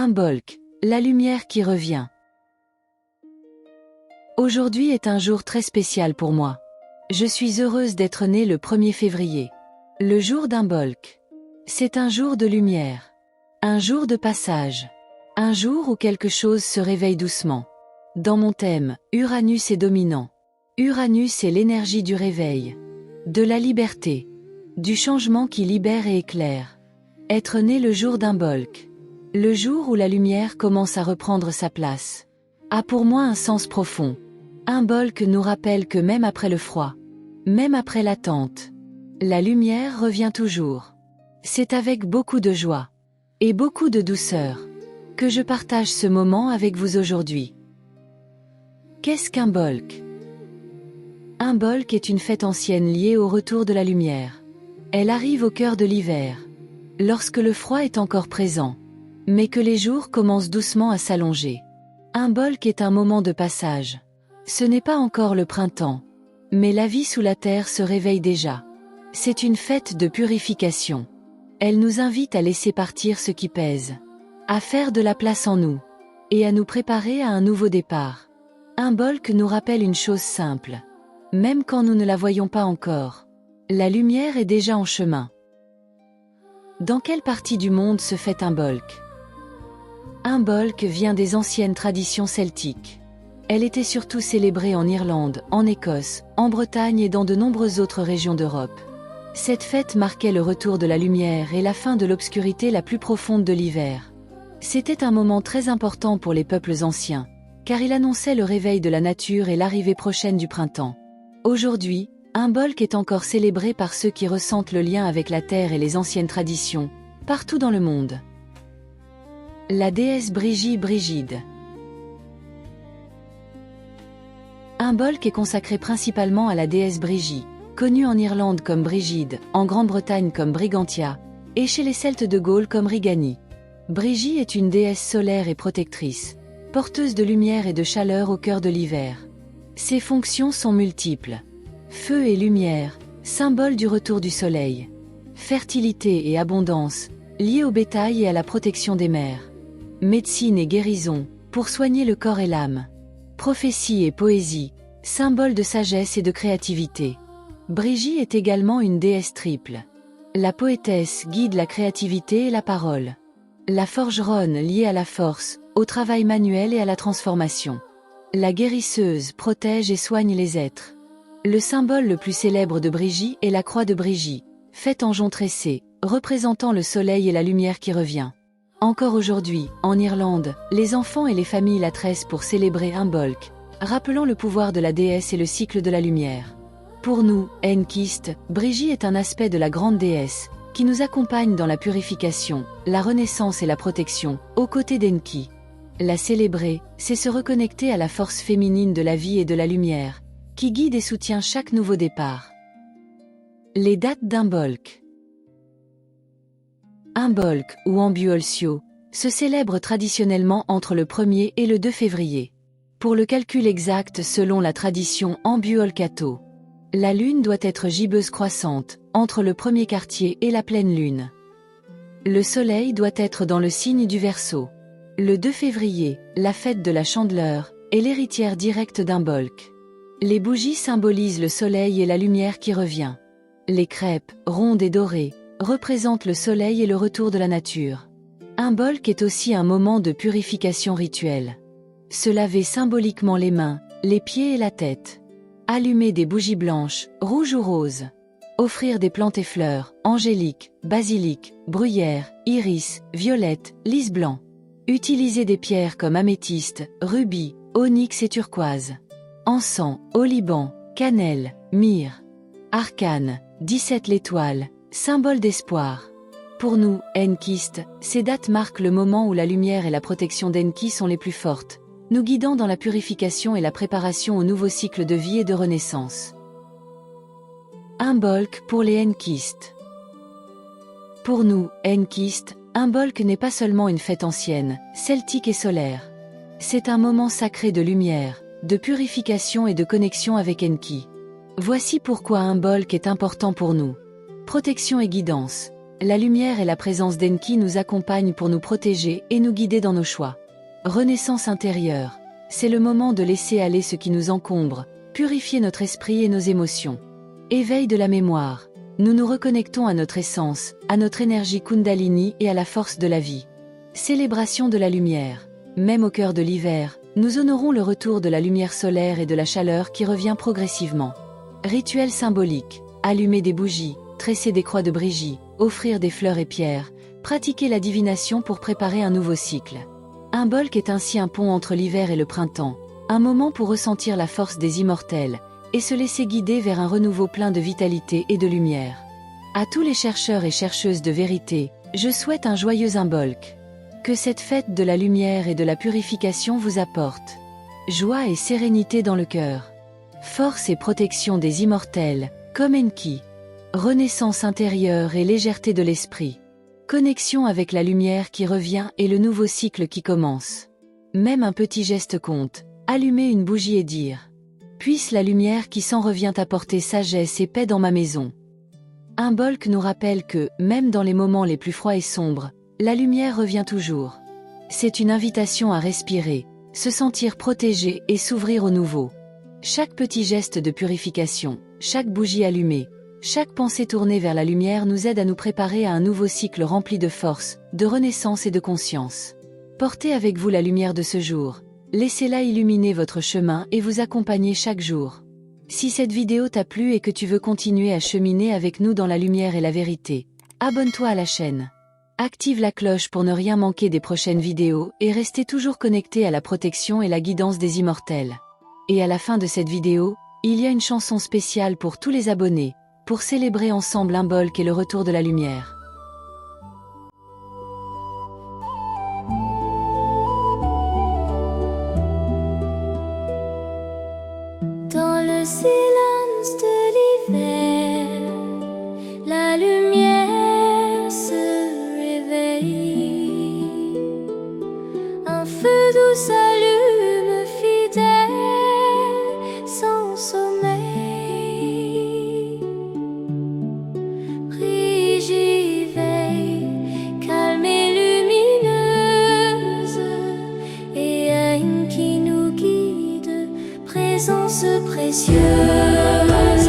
Imbolc, la lumière qui revient. Aujourd'hui est un jour très spécial pour moi. Je suis heureuse d'être née le 1er février. Le jour d'Imbolc. C'est un jour de lumière. Un jour de passage. Un jour où quelque chose se réveille doucement. Dans mon thème, Uranus est dominant. Uranus est l'énergie du réveil. De la liberté. Du changement qui libère et éclaire. Être né le jour d'Imbolc. Le jour où la lumière commence à reprendre sa place. A pour moi un sens profond. Imbolc nous rappelle que même après le froid, même après l'attente, la lumière revient toujours. C'est avec beaucoup de joie et beaucoup de douceur que je partage ce moment avec vous aujourd'hui. Qu'est-ce qu'Imbolc? Imbolc est une fête ancienne liée au retour de la lumière. Elle arrive au cœur de l'hiver, lorsque le froid est encore présent, mais que les jours commencent doucement à s'allonger. Imbolc est un moment de passage. Ce n'est pas encore le printemps, mais la vie sous la terre se réveille déjà. C'est une fête de purification. Elle nous invite à laisser partir ce qui pèse, à faire de la place en nous, et à nous préparer à un nouveau départ. Imbolc nous rappelle une chose simple. Même quand nous ne la voyons pas encore, la lumière est déjà en chemin. Dans quelle partie du monde se fête Imbolc? Imbolc vient des anciennes traditions celtiques. Elle était surtout célébrée en Irlande, en Écosse, en Bretagne et dans de nombreuses autres régions d'Europe. Cette fête marquait le retour de la lumière et la fin de l'obscurité la plus profonde de l'hiver. C'était un moment très important pour les peuples anciens, car il annonçait le réveil de la nature et l'arrivée prochaine du printemps. Aujourd'hui, Imbolc est encore célébré par ceux qui ressentent le lien avec la terre et les anciennes traditions, partout dans le monde. La déesse Brigide. Imbolc est consacré principalement à la déesse Brigid, connue en Irlande comme Brigide, en Grande-Bretagne comme Brigantia, et chez les Celtes de Gaule comme Rigani. Brigid est une déesse solaire et protectrice, porteuse de lumière et de chaleur au cœur de l'hiver. Ses fonctions sont multiples. Feu et lumière, symbole du retour du soleil. Fertilité et abondance, liées au bétail et à la protection des mers. Médecine et guérison, pour soigner le corps et l'âme. Prophétie et poésie, symbole de sagesse et de créativité. Brigid est également une déesse triple. La poétesse guide la créativité et la parole. La forgeronne liée à la force, au travail manuel et à la transformation. La guérisseuse protège et soigne les êtres. Le symbole le plus célèbre de Brigid est la croix de Brigid, faite en jonc tressé, représentant le soleil et la lumière qui revient. Encore aujourd'hui, en Irlande, les enfants et les familles la tressent pour célébrer Imbolc, rappelant le pouvoir de la déesse et le cycle de la lumière. Pour nous, Enkiste, Brigid est un aspect de la grande déesse, qui nous accompagne dans la purification, la renaissance et la protection, aux côtés d'Enki. La célébrer, c'est se reconnecter à la force féminine de la vie et de la lumière, qui guide et soutient chaque nouveau départ. Les dates d'Imbolc. Imbolc, ou Ambuolcio, se célèbre traditionnellement entre le 1er et le 2 février. Pour le calcul exact selon la tradition Ambuolcato, la lune doit être gibbeuse croissante, entre le premier quartier et la pleine lune. Le soleil doit être dans le signe du Verseau. Le 2 février, la fête de la Chandeleur, est l'héritière directe d'Imbolc. Les bougies symbolisent le soleil et la lumière qui revient. Les crêpes, rondes et dorées, représentent le soleil et le retour de la nature. Imbolc est aussi un moment de purification rituelle. Se laver symboliquement les mains, les pieds et la tête. Allumer des bougies blanches, rouges ou roses. Offrir des plantes et fleurs, angélique, basilic, bruyère, iris, violette, lys blanc. Utiliser des pierres comme améthyste, rubis, onyx et turquoise. Encens, oliban, cannelle, myrrhe. Arcane, 17 l'étoile, symbole d'espoir. Pour nous, Enkiste, ces dates marquent le moment où la lumière et la protection d'Enki sont les plus fortes, nous guidant dans la purification et la préparation au nouveau cycle de vie et de renaissance. Imbolc pour les Enkistes. Pour nous, Enkistes, Imbolc n'est pas seulement une fête ancienne, celtique et solaire. C'est un moment sacré de lumière, de purification et de connexion avec Enki. Voici pourquoi Imbolc est important pour nous. Protection et guidance. La lumière et la présence d'Enki nous accompagnent pour nous protéger et nous guider dans nos choix. Renaissance intérieure. C'est le moment de laisser aller ce qui nous encombre, purifier notre esprit et nos émotions. Éveil de la mémoire. Nous nous reconnectons à notre essence, à notre énergie Kundalini et à la force de la vie. Célébration de la lumière. Même au cœur de l'hiver, nous honorons le retour de la lumière solaire et de la chaleur qui revient progressivement. Rituel symbolique. Allumer des bougies, tresser des croix de Brigie, offrir des fleurs et pierres, pratiquer la divination pour préparer un nouveau cycle. Un bolk est ainsi un pont entre l'hiver et le printemps, un moment pour ressentir la force des immortels, et se laisser guider vers un renouveau plein de vitalité et de lumière. À tous les chercheurs et chercheuses de vérité, je souhaite un joyeux Imbolc. Que cette fête de la lumière et de la purification vous apporte joie et sérénité dans le cœur. Force et protection des immortels, comme Enki. Renaissance intérieure et légèreté de l'esprit. Connexion avec la lumière qui revient et le nouveau cycle qui commence. Même un petit geste compte, allumer une bougie et dire « Puisse la lumière qui s'en revient apporter sagesse et paix dans ma maison ». Imbolc nous rappelle que, même dans les moments les plus froids et sombres, la lumière revient toujours. C'est une invitation à respirer, se sentir protégé et s'ouvrir au nouveau. Chaque petit geste de purification, chaque bougie allumée, chaque pensée tournée vers la lumière nous aide à nous préparer à un nouveau cycle rempli de force, de renaissance et de conscience. Portez avec vous la lumière de ce jour. Laissez-la illuminer votre chemin et vous accompagner chaque jour. Si cette vidéo t'a plu et que tu veux continuer à cheminer avec nous dans la lumière et la vérité, abonne-toi à la chaîne. Active la cloche pour ne rien manquer des prochaines vidéos et restez toujours connecté à la protection et la guidance des immortels. Et à la fin de cette vidéo, il y a une chanson spéciale pour tous les abonnés, pour célébrer ensemble Imbolc et le retour de la lumière. Dans le silence de l'hiver, la lumière se réveille. Un feu doux s'allume fidèle, sans sommeil. Brigie veille, calme et lumineuse, et un qui nous guide, présence précieuse.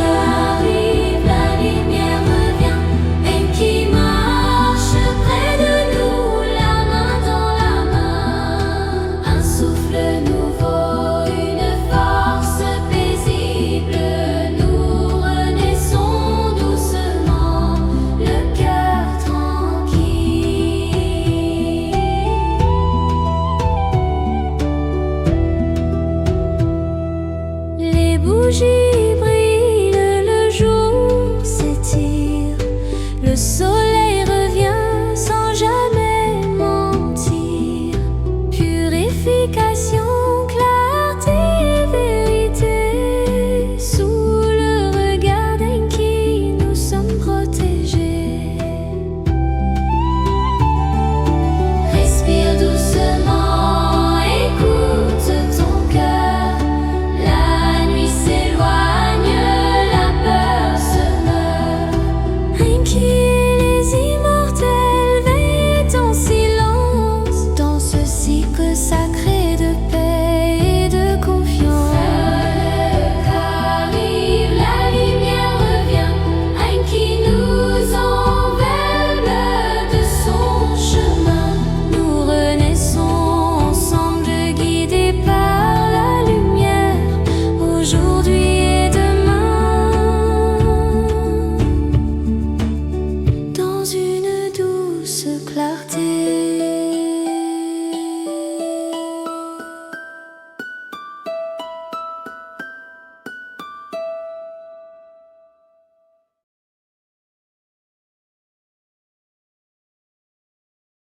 Arrive, la lumière revient, et qui marche près de nous, la main dans la main. Un souffle nouveau, une force paisible, nous renaissons doucement, le cœur tranquille. Les bougies